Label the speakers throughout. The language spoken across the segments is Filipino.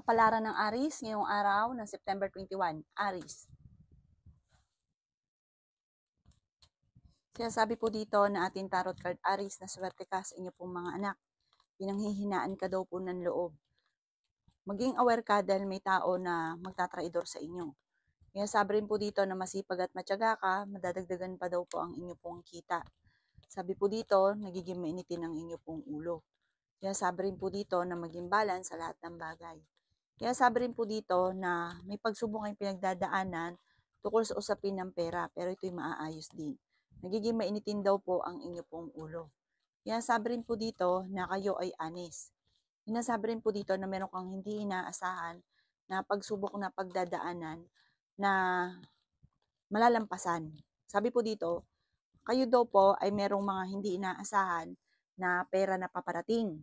Speaker 1: Kapalaran ng Aries ngayong araw ng September 21. Aries. Sinasabi po dito na ating tarot card Aries na swerte ka sa inyo pong mga anak. Pinanghihinaan ka daw po ng loob. Maging aware ka dahil may tao na magtatraidor sa inyo. Kaya sabi rin po dito na masipag at matyaga ka, madadagdagan pa daw po ang inyo pong kita. Sabi po dito, nagiging mainitin ang inyo pong ulo. Kaya sabi rin po dito na maging balance sa lahat ng bagay. Kaya sabi rin po dito na may pagsubok kayong pinagdadaanan tungkol sa usapin ng pera, pero ito'y maaayos din. Nagiging mainitin daw po ang inyo pong ulo. Kaya sabi rin po dito na kayo ay honest. Sinasabi rin po dito na meron kang hindi inaasahan na pagsubok na pagdadaanan na malalampasan. Sabi po dito, kayo daw po ay merong mga hindi inaasahan na pera na paparating.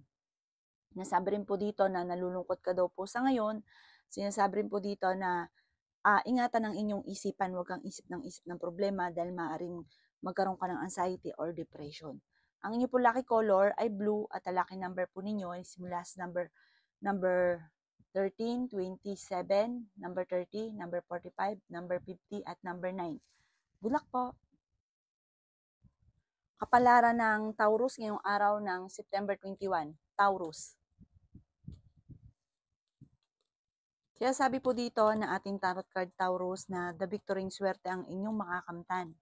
Speaker 1: Sinasabi rin po dito na nalulungkot ka daw po sa ngayon. Sinasabi rin po dito na ingatan ang inyong isipan, huwag kang isip ng problema dahil maaaring magkaroon ka ng anxiety or depression. Ang inyo po lucky color ay blue at ang lucky number po ninyo ay simula sa number 13, 27, number 30, number 45, number 50 at number 9. Good luck po! Kapalaran ng Taurus ngayong araw ng September 21. Taurus. Kaya sabi po dito na ating tarot card Taurus na the victory swerte ang inyong makakamtan.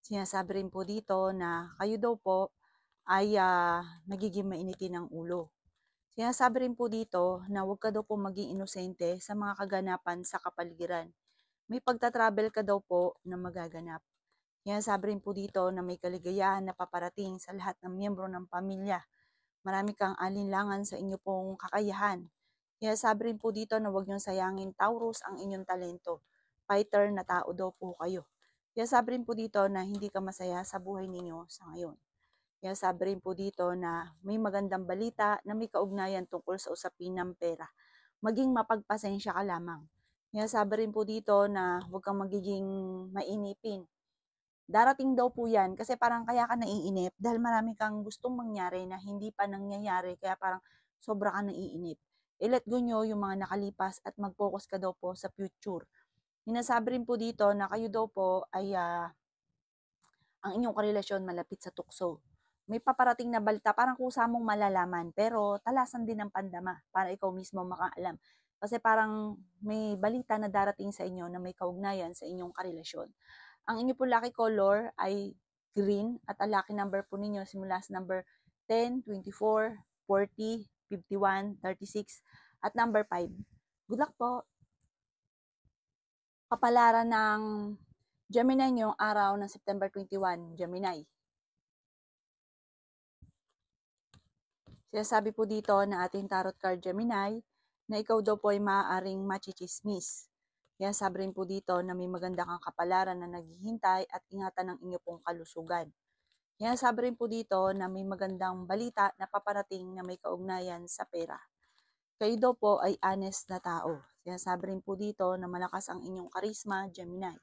Speaker 1: Sinasabi rin po dito na kayo daw po ay nagiging mainitin ng ulo. Sinasabi rin po dito na huwag ka daw po maging inosente sa mga kaganapan sa kapaligiran. May pagta-travel ka daw po na magaganap. Sinasabi rin po dito na may kaligayahan na paparating sa lahat ng miyembro ng pamilya. Marami kang alinlangan sa inyo pong kakayahan. Kaya sabi rin po dito na huwag niyong sayangin Taurus ang inyong talento. Fighter na tao daw po kayo. Kaya sabi rin po dito na hindi ka masaya sa buhay ninyo sa ngayon. Kaya sabi rin po dito na may magandang balita na may kaugnayan tungkol sa usapin ng pera. Maging mapagpasensya ka lamang. Kaya sabi rin po dito na huwag kang magiging mainipin. Darating daw po yan kasi parang kaya ka naiinip dahil marami kang gustong mangyari na hindi pa nangyayari kaya parang sobra ka naiinip. I-let go nyo yung mga nakalipas at mag-focus ka daw po sa future. Hinasabi rin po dito na kayo daw po ay ang inyong karelasyon malapit sa tukso. May paparating na balita, parang kusa mong malalaman, pero talasan din ng pandama para ikaw mismo makaalam. Kasi parang may balita na darating sa inyo na may kaugnayan sa inyong karelasyon. Ang inyo po lucky color ay green at ang lucky number po ninyo simula sa number 10, 24, 40, 51, 36 at number 5. Good luck po! Kapalaran ng Gemini ngayong araw ng September 21, Gemini. Sinasabi po dito na ating tarot card Gemini na ikaw daw po ay maaaring machichismis. Kaya sabi rin po dito na may maganda kang kapalaran na naghihintay at ingatan ng inyo pong kalusugan. Kaya sabi rin po dito na may magandang balita na paparating na may kaugnayan sa pera. Kayo daw po ay honest na tao. Kaya sabi rin po dito na malakas ang inyong karisma, Gemini.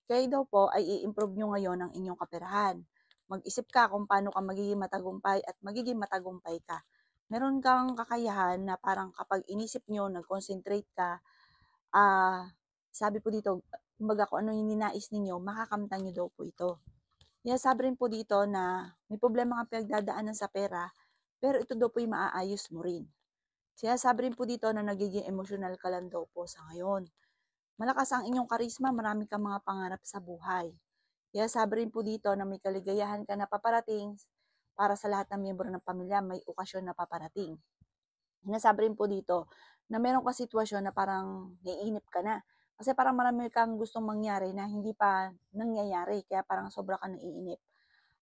Speaker 1: Kayo daw po ay i-improve nyo ngayon ang inyong kaperahan. Mag-isip ka kung paano ka magiging matagumpay at magiging matagumpay ka. Meron kang kakayahan na parang kapag inisip nyo, nag-concentrate ka, sabi po dito, kumbaga kung ano yung ninais ninyo, makakamtan nyo daw po ito. Kaya sabi rin po dito na may problema kang pinagdadaanan sa pera, pero ito daw po yung maaayos mo rin. Kaya sabi rin po dito na nagiging emotional ka lang daw po sa ngayon. Malakas ang inyong karisma, marami kang mga pangarap sa buhay. Kaya sabi rin po dito na may kaligayahan ka na paparating para sa lahat ng miyembro ng pamilya, may okasyon na paparating. Sinasabi rin po dito na meron ka sitwasyon na parang naiinip ka na. Kasi parang marami kang gustong mangyari na hindi pa nangyayari, kaya parang sobra ka naiinip.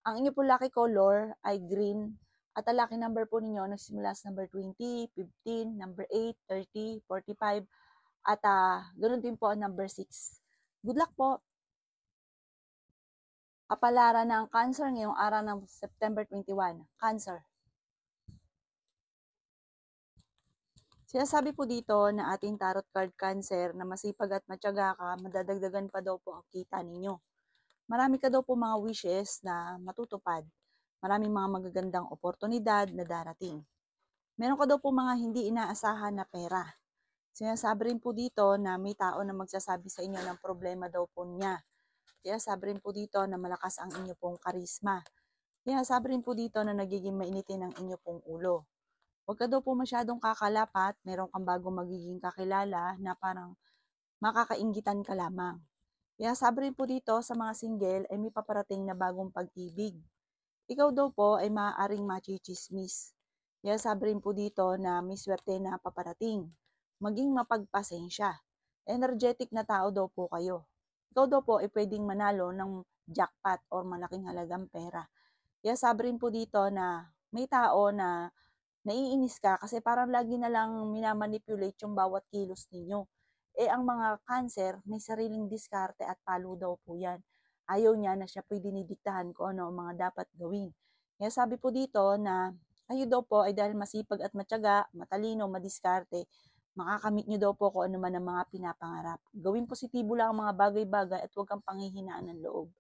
Speaker 1: Ang inyo po lucky color ay green at ang lucky number po ninyo nagsimula sa number 20, 15, number 8, 30, 45 at ganoon din po ang number 6. Good luck po! Kapalaran ng Cancer ngayong araw ng September 21. Cancer. Sinasabi po dito na ating tarot card Cancer na masipag at matyaga ka, madadagdagan pa daw po ang kita ninyo. Marami ka daw po mga wishes na matutupad. Maraming mga magagandang oportunidad na darating. Meron ka daw po mga hindi inaasahan na pera. Sinasabi rin po dito na may tao na magsasabi sa inyo ng problema daw po niya. Sinasabi rin po dito na malakas ang inyo pong karisma. Sinasabi rin po dito na nagiging mainitin ang inyo pong ulo. Huwag ka daw po masyadong kakalapat, meron kang bagong magiging kakilala na parang makakainggitan ka lamang. Kaya sabi rin po dito sa mga single ay may paparating na bagong pag-ibig. Ikaw daw po ay maaaring machichismis. Kaya sabi rin po dito na may swerte na paparating. Maging mapagpasensya. Energetic na tao daw po kayo. Ikaw daw po ay pwedeng manalo ng jackpot or malaking halagang pera. Kaya sabi rin po dito na may tao na naiinis ka kasi parang lagi na lang minamanipulate yung bawat kilos ninyo. Ang mga cancer, may sariling diskarte at palo daw po yan. Ayaw niya na siya po'y dinidiktahan ko ano ang mga dapat gawin. Kaya sabi po dito na kayo daw po ay dahil masipag at matyaga, matalino, madiskarte, makakamit niyo daw po kung ano man ang mga pinapangarap. Gawin positibo lang ang mga bagay-bagay at huwag kang panghihinaan ng loob.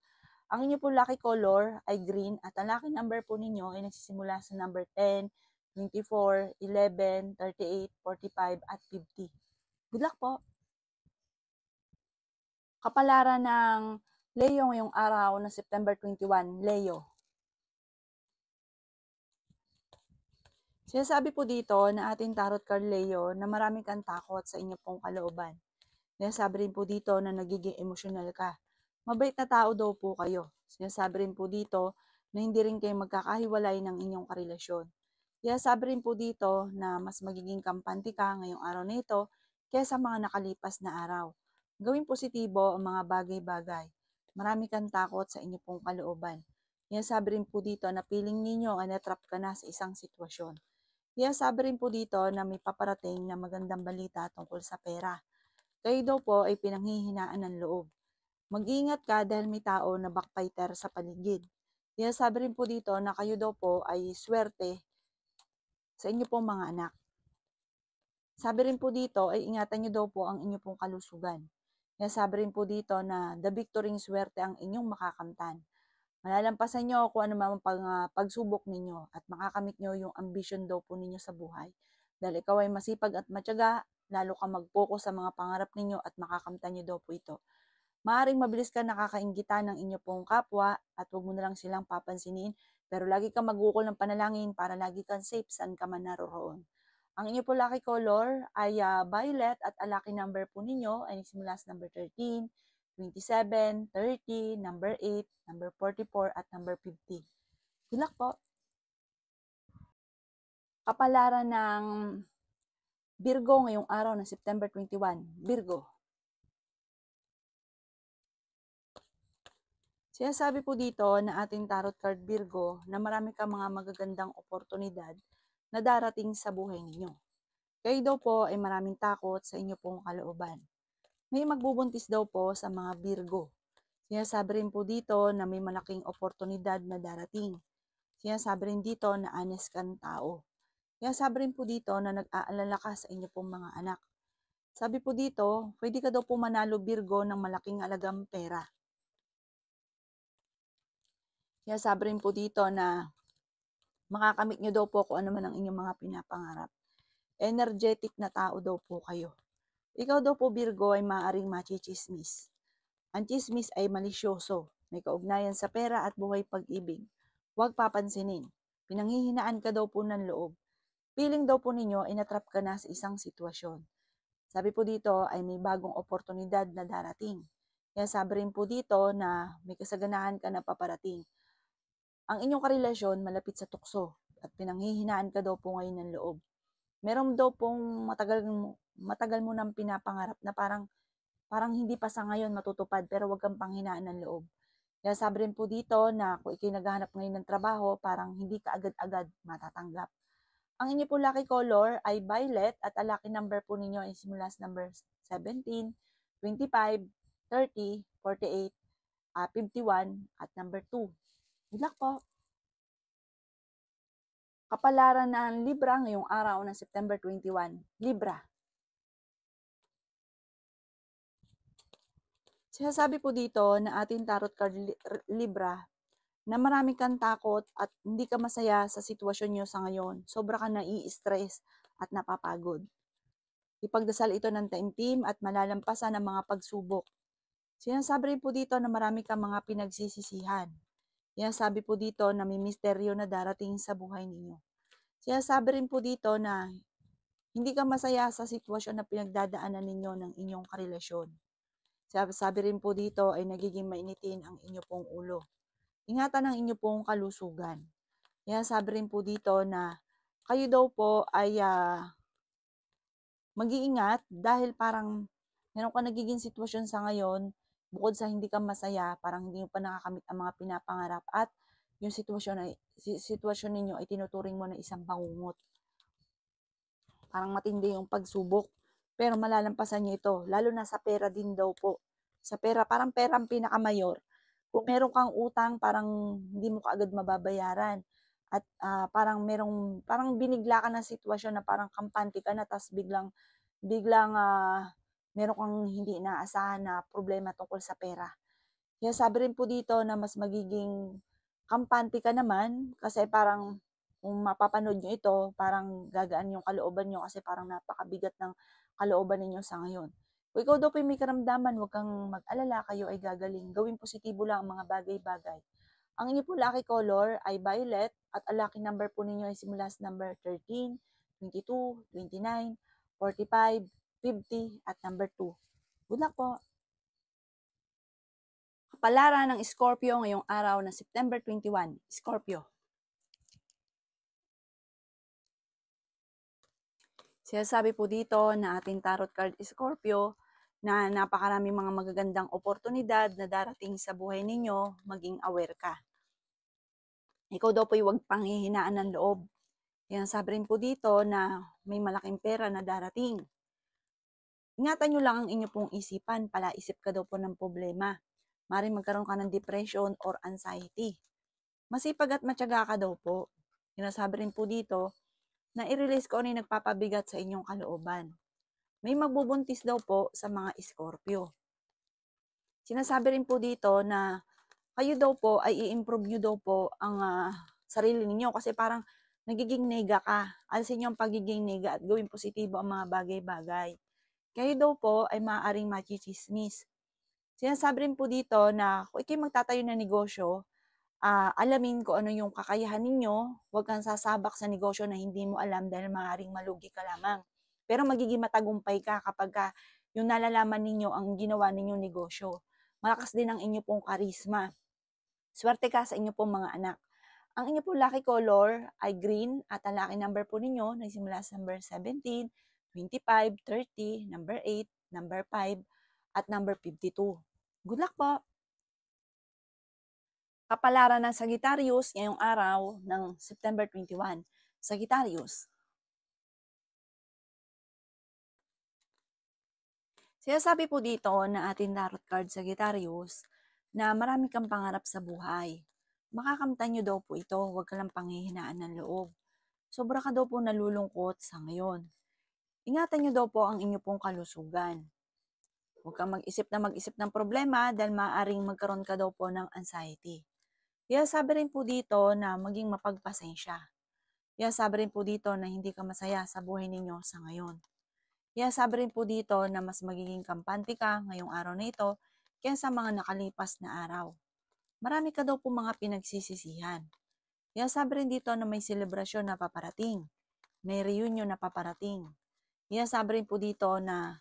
Speaker 1: Ang inyo po lucky color ay green at ang lucky number po ninyo ay nagsisimula sa number 10, 24, 11, 38, 45, at 50. Good luck po! Kapalaran ng Leo ngayong araw na September 21, Leo. Sinasabi po dito na ating tarot card Leo na marami kang takot sa inyo pong kalooban. Sinasabi rin po dito na nagiging emosyonal ka. Mabait na tao daw po kayo. Sinasabi rin po dito na hindi rin kayo magkakahiwalay ng inyong karelasyon. Kaya sabi rin po dito na mas magiging kampante ka ngayong araw na ito kaysa mga nakalipas na araw. Gawing positibo ang mga bagay-bagay. Marami kang takot sa inyo pong kalooban. Kaya sabi rin po dito na feeling ninyo ay natrap ka na sa isang sitwasyon. Kaya sabi rin po dito na may paparating na magandang balita tungkol sa pera. Kayo daw po ay pinanghihinaan ng loob. Mag-iingat ka dahil may tao na backbiter sa paligid. Kaya sabi rin po dito na kayo daw po ay swerte sa inyo pong mga anak. Sabi rin po dito ay ingatan nyo daw po ang inyo pong kalusugan. Kaya sabi rin po dito na the victory swerte ang inyong makakamtan. Malalampasan nyo kung ano man pagsubok ninyo at makakamit nyo yung ambition daw po ninyo sa buhay. Dahil ikaw ay masipag at matyaga, lalo ka mag-focus sa mga pangarap ninyo at makakamtan nyo daw po ito. Maaring mabilis ka nakakainggitan ng inyo pong kapwa at huwag mo na lang silang papansinin, pero lagi kang mag-ukol ng panalangin para lagi kang safe saan ka man naroroon. Ang inyo po lucky color ay violet at ang lucky number po ninyo ay nagsimula sa number 13, 27, 30, number 8, number 44, at number 50. Good luck po! Kapalaran ng Virgo ngayong araw ng September 21. Virgo. Sinasabi po dito na ating tarot card Virgo na marami kang mga magagandang oportunidad na darating sa buhay ninyo. Kayo daw po ay maraming takot sa inyo pong kalooban. May magbubuntis daw po sa mga Virgo. Sinasabi rin po dito na may malaking oportunidad na darating. Sinasabi rin dito na honest kang tao. Sinasabi rin po dito na nag-aalala ka sa inyo pong mga anak. Sabi po dito, pwede ka daw po manalo Virgo ng malaking halagang pera. Sinasabi rin po dito na makakamit nyo daw po kung ano man ang inyong mga pinapangarap. Energetic na tao daw po kayo. Ikaw daw po Virgo ay maaaring machichismis. Ang chismis ay malisyoso, may kaugnayan sa pera at buhay pag-ibig. Huwag papansinin. Pinanghihinaan ka daw po ng loob. Feeling daw po ninyo ay natrap ka na sa isang sitwasyon. Sabi po dito ay may bagong oportunidad na darating. Kaya sabi rin po dito na may kasaganahan ka na paparating. Ang inyong karelasyon malapit sa tukso at pinanghihinaan ka daw po ngayon ng loob. Meron daw pong matagal mo nang pinapangarap na parang hindi pa sa ngayon matutupad pero wag kang panghinaan ng loob. Kaya sabi rin po dito na kung ikay naghahanap ngayon ng trabaho, parang hindi ka agad-agad matatanggap. Ang inyo po lucky color ay violet at ang lucky number po ninyo ay simula sa number 17, 25, 30, 48, 51 at number 2. Good luck po! Kapalaran ng Libra ngayong araw ng September 21. Libra. Sinasabi po dito na ating tarot card Libra na marami kang takot at hindi ka masaya sa sitwasyon nyo sa ngayon. Sobra ka nai-stress at napapagod. ipagdasal ito ng taimtim at malalampasan ang mga pagsubok. Sinasabi rin po dito na marami kang mga pinagsisisihan. Sinasabi po dito na may misteryo na darating sa buhay ninyo. Sinasabi rin po dito na hindi ka masaya sa sitwasyon na pinagdadaanan ninyo ng inyong karelasyon. Sabi rin po dito ay nagiging mainitin ang inyo pong ulo. Ingatan ang inyo pong kalusugan. Sabi rin po dito na kayo daw po ay mag-iingat dahil parang meron ka nagiging sitwasyon sa ngayon, bukod sa hindi ka masaya, parang hindi mo pa nakakamit ang mga pinapangarap at yung sitwasyon ninyo ay tinuturing mo na isang bangungot. Parang matindi yung pagsubok, pero malalampasan niyo ito, lalo na sa pera din daw po. Sa pera, parang pera ang pinakamayor. Kung meron kang utang, parang hindi mo kaagad mababayaran. At parang binigla ka ng sitwasyon na parang kampante ka na, tapos biglang meron kang hindi inaasahan na problema tungkol sa pera. Kaya sabi rin po dito na mas magiging kampante ka naman kasi parang kung mapapanood nyo ito, parang gagaan yung kalooban nyo kasi parang napakabigat ng kalooban ninyo sa ngayon. Kung ikaw daw po may karamdaman, huwag kang mag-alala, kayo ay gagaling. Gawin positibo lang ang mga bagay-bagay. Ang inyo po lucky color ay violet at ang lucky number po ninyo ay simula sa number 13, 22, 29, 45, 50 at number 2. Good luck po! Kapalaran ng Scorpio ngayong araw na September 21. Scorpio. Sinasabi po dito na ating tarot card Scorpio na napakaraming mga magagandang oportunidad na darating sa buhay ninyo, maging aware ka. Ikaw daw po huwag panghihinaan ng loob. Yan sabi rin po dito na may malaking pera na darating. Ingatan nyo lang ang inyo pong isipan, palaisip ka daw po ng problema. Maaaring magkaroon ka ng depression or anxiety. Masipag at matyaga ka daw po. Sinasabi rin po dito na i-release ko ano yung nagpapabigat sa inyong kalooban. May magbubuntis daw po sa mga Scorpio. Sinasabi rin po dito na kayo daw po ay i-improve nyo daw po ang sarili ninyo kasi parang nagiging nega ka. Alisin nyo ang pagiging nega at gawin positibo ang mga bagay-bagay. Kayo daw po ay maaaring machichismis. Sinasabi rin po dito na kung ikay magtatayo ng negosyo, alamin kung ano yung kakayahan ninyo, huwag kang sasabak sa negosyo na hindi mo alam dahil maaaring malugi ka lamang. Pero magiging matagumpay ka kapag yung nalalaman ninyo ang ginawa ninyong negosyo. Malakas din ang inyo pong karisma. Swerte ka sa inyo pong mga anak. Ang inyo pong lucky color ay green at ang lucky number po ninyo nagsimula sa number 17, 25, 30, number 8, number 5, at number 52. Good luck po! Kapalaran ng Sagittarius ngayong araw ng September 21. Sagittarius. Sinasabi po dito na ating tarot card Sagittarius na marami kang pangarap sa buhay. Makakamtan nyo daw po ito, huwag ka lang panghihinaan ng loob. Sobra ka daw po nalulungkot sa ngayon. Ingatan nyo daw po ang inyo pong kalusugan. Huwag kang mag-isip ng problema dahil maaaring magkaroon ka daw po ng anxiety. Kaya sabi rin po dito na maging mapagpasensya. Kaya sabi rin po dito na hindi ka masaya sa buhay ninyo sa ngayon. Kaya sabi rin po dito na mas magiging kampante ka ngayong araw na ito kaysa sa mga nakalipas na araw. Marami ka daw po mga pinagsisisihan. Kaya sabi rin dito na may selebrasyon na paparating. May reunion na paparating. Kaya sabi rin po dito na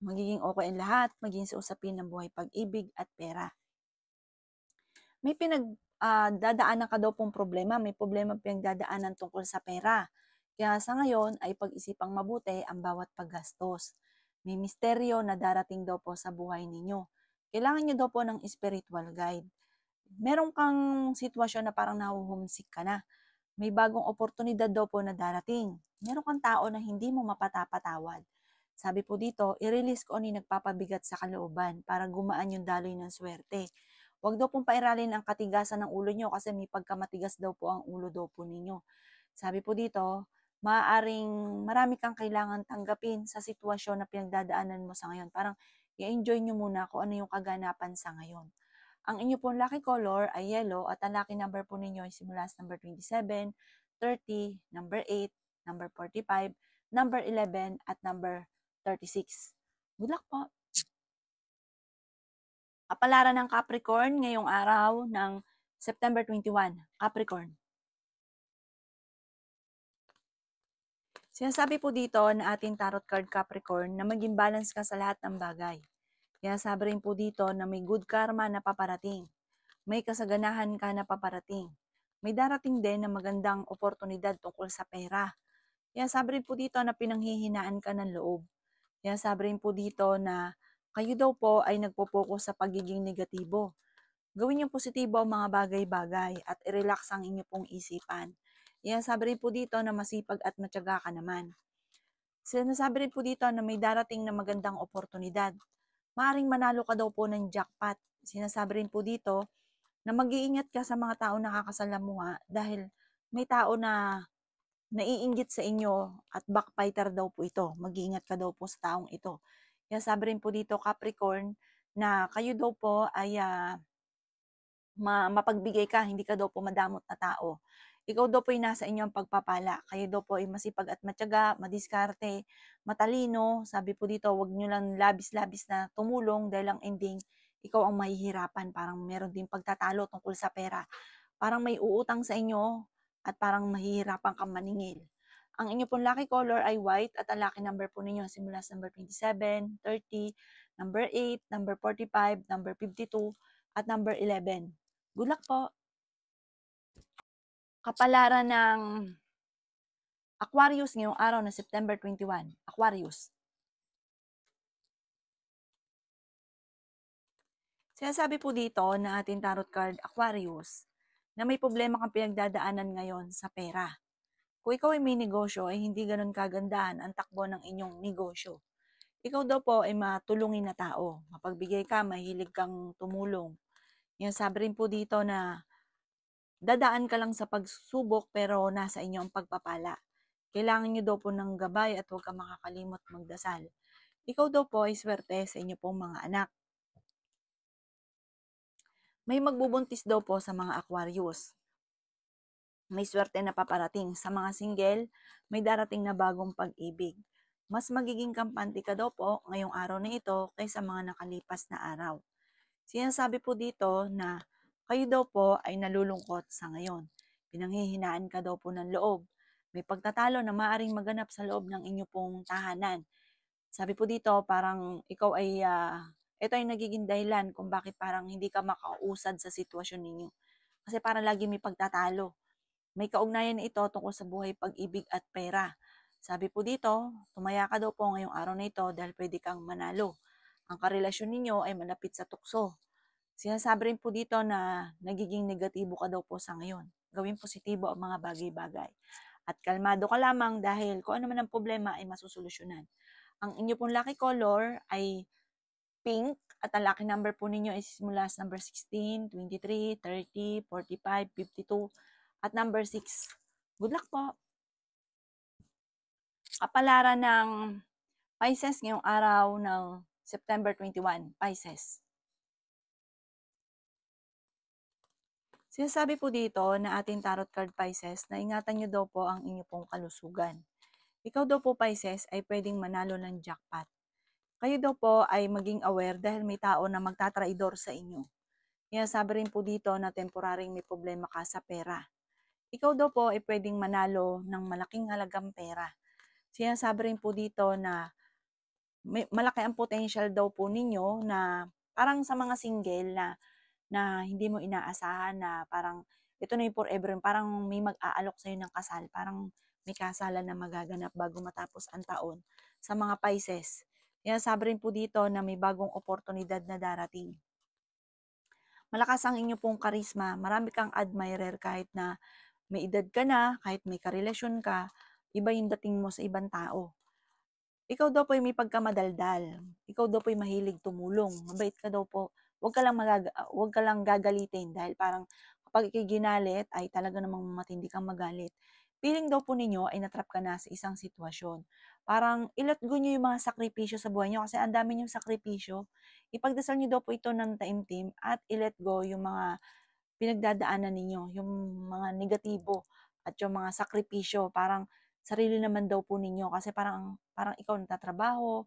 Speaker 1: magiging okay ang lahat, magiging sa usapin ng buhay, pag-ibig at pera. May dadaanan ka daw pong problema, may problema pinagdadaanan tungkol sa pera. Kaya sa ngayon ay pag-isipang mabuti ang bawat paggastos. May misteryo na darating daw po sa buhay ninyo. Kailangan nyo daw po ng spiritual guide. Meron kang sitwasyon na parang nahuhumsik ka na. May bagong oportunidad daw po na darating. Meron kang tao na hindi mo mapatapatawad. Sabi po dito, i-release ko ano yung nagpapabigat sa kalooban para gumaan yung daloy ng swerte. Huwag daw pong pairalin ang katigasan ng ulo nyo kasi may pagkamatigas daw po ang ulo daw po ninyo. Sabi po dito, marami kang kailangan tanggapin sa sitwasyon na pinagdadaanan mo sa ngayon. Parang i-enjoy nyo muna kung ano yung kaganapan sa ngayon. Ang inyo pong lucky color ay yellow at ang lucky number po ninyo ay simula sa number 27, 30, number 8, number 45, number 11 at number 36. Good luck po. Kapalaran ng Capricorn ngayong araw ng September 21. Capricorn. Sinasabi po dito na ating tarot card Capricorn na maging balance ka sa lahat ng bagay. Sinasabi rin po dito na may good karma na paparating. May kasaganahan ka na paparating. May darating din na magandang oportunidad tungkol sa pera. Sabi rin po dito na pinanghihinaan ka ng loob. Sabi rin po dito na kayo daw po ay nagpo-focus sa pagiging negatibo. Gawin yung positibo ang mga bagay-bagay at i-relax ang inyo pong isipan. Sabi rin po dito na masipag at matyaga ka naman. Sinasabi rin po dito na may darating na magandang oportunidad. Maaring manalo ka daw po ng jackpot. Sinasabi rin po dito na mag-iingat ka sa mga tao na nakakasalamuha dahil may tao na naiinggit sa inyo at backbiter daw po ito. Mag-iingat ka daw po sa taong ito. Sabi rin po dito Capricorn na kayo daw po ay mapagbigay ka, hindi ka daw po madamot na tao. Ikaw daw po ay nasa inyong pagpapala. Kayo daw po ay masipag at matyaga, madiskarte, matalino. Sabi po dito, wag nyo lang labis-labis na tumulong dahil ang ending, ikaw ang mahihirapan. Parang meron din pagtatalo tungkol sa pera. Parang may uutang sa inyo at parang mahihirapan kang maningil. Ang inyo pong lucky color ay white at ang lucky number po ninyo simula sa number 27, 30, number 8, number 45, number 52, at number 11. Good luck po. Kapalaran ng Aquarius ngayong araw na September 21. Aquarius. Sinasabi po dito na ating tarot card Aquarius na may problema kang pinagdadaanan ngayon sa pera. Kung ikaw ay may negosyo ay hindi ganun kagandahan ang takbo ng inyong negosyo. Ikaw daw po ay matulungin na tao. Mapagbigay ka, mahilig kang tumulong. Sabi rin po dito na dadaan ka lang sa pagsubok pero nasa inyo ang pagpapala. Kailangan nyo daw po ng gabay at huwag ka makakalimot magdasal. Ikaw daw po ay swerte sa inyo pong mga anak. May magbubuntis daw po sa mga Aquarius. May swerte na paparating. Sa mga single, may darating na bagong pag-ibig. Mas magiging kampante ka daw po ngayong araw na ito kaysa mga nakalipas na araw. Sinasabi po dito na kayo daw po ay nalulungkot sa ngayon. Pinanghihinaan ka daw po ng loob. May pagtatalo na maaring maganap sa loob ng inyo pong tahanan. Sabi po dito, parang ikaw ay, ito ay nagiging dahilan kung bakit parang hindi ka makausad sa sitwasyon ninyo. Kasi parang lagi may pagtatalo. May kaugnayan na ito tungkol sa buhay, pag-ibig at pera. Sabi po dito, tumaya ka daw po ngayong araw na ito dahil pwede kang manalo. Ang karelasyon ninyo ay malapit sa tukso. Sinasabi rin po dito na nagiging negatibo ka daw po sa ngayon. Gawin positibo ang mga bagay-bagay. At kalmado ka lamang dahil kung ano man ang problema ay masusolusyonan. Ang inyo pong lucky color ay pink at ang lucky number po ninyo is mula sa number 16, 23, 30, 45, 52 at number 6. Good luck po! Kapalaran ng Pisces ngayong araw ng September 21, Pisces. Sinasabi po dito na ating tarot card Pisces na ingatan nyo daw po ang inyo pong kalusugan. Ikaw daw po Pisces ay pwedeng manalo ng jackpot. Kayo daw po ay maging aware dahil may tao na magtatraidor sa inyo. Sabi rin po dito na temporaring may problema ka sa pera. Ikaw daw po ay pwedeng manalo ng malaking halagang pera. Sinasabi rin po dito na malaki ang potential daw po ninyo na parang sa mga single na hindi mo inaasahan na parang ito na yung forever, parang may mag-aalok sa'yo ng kasal, parang may kasalan na magaganap bago matapos ang taon sa mga Pisces. Sabi rin po dito na may bagong oportunidad na darating. Malakas ang inyo pong karisma, marami kang admirer kahit na may edad ka na, kahit may karelasyon ka, iba yung dating mo sa ibang tao. Ikaw daw po ay may pagkamadaldal. Ikaw daw po ay mahilig tumulong. Mabait ka daw po. Huwag ka lang gagalitin dahil parang kapag ikiginalit ay talaga namang matindi kang magalit. Feeling daw po ninyo ay natrap ka na sa isang sitwasyon. Parang i-let go nyo yung mga sakripisyo sa buhay nyo kasi ang dami nyong sakripisyo. Ipagdasal nyo daw po ito ng taimtim at i-let go yung mga pinagdadaanan ninyo, yung mga negatibo at yung mga sakripisyo. Parang sarili naman daw po ninyo kasi parang ikaw nagtatrabaho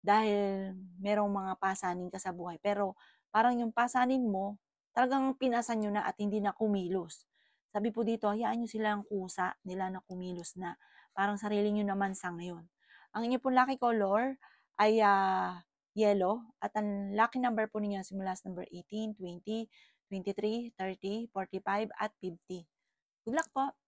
Speaker 1: dahil merong mga pasanin ka sa buhay. Pero parang yung pasanin mo, talagang pinasan nyo na at hindi na kumilos. Sabi po dito, hayaan nyo silang kusa nila na kumilos na. Parang sarili nyo naman sa ngayon. Ang inyo pong lucky color ay yellow at ang lucky number po ninyo simula sa number 18, 20, 23, 30, 45 at 50. Good luck po!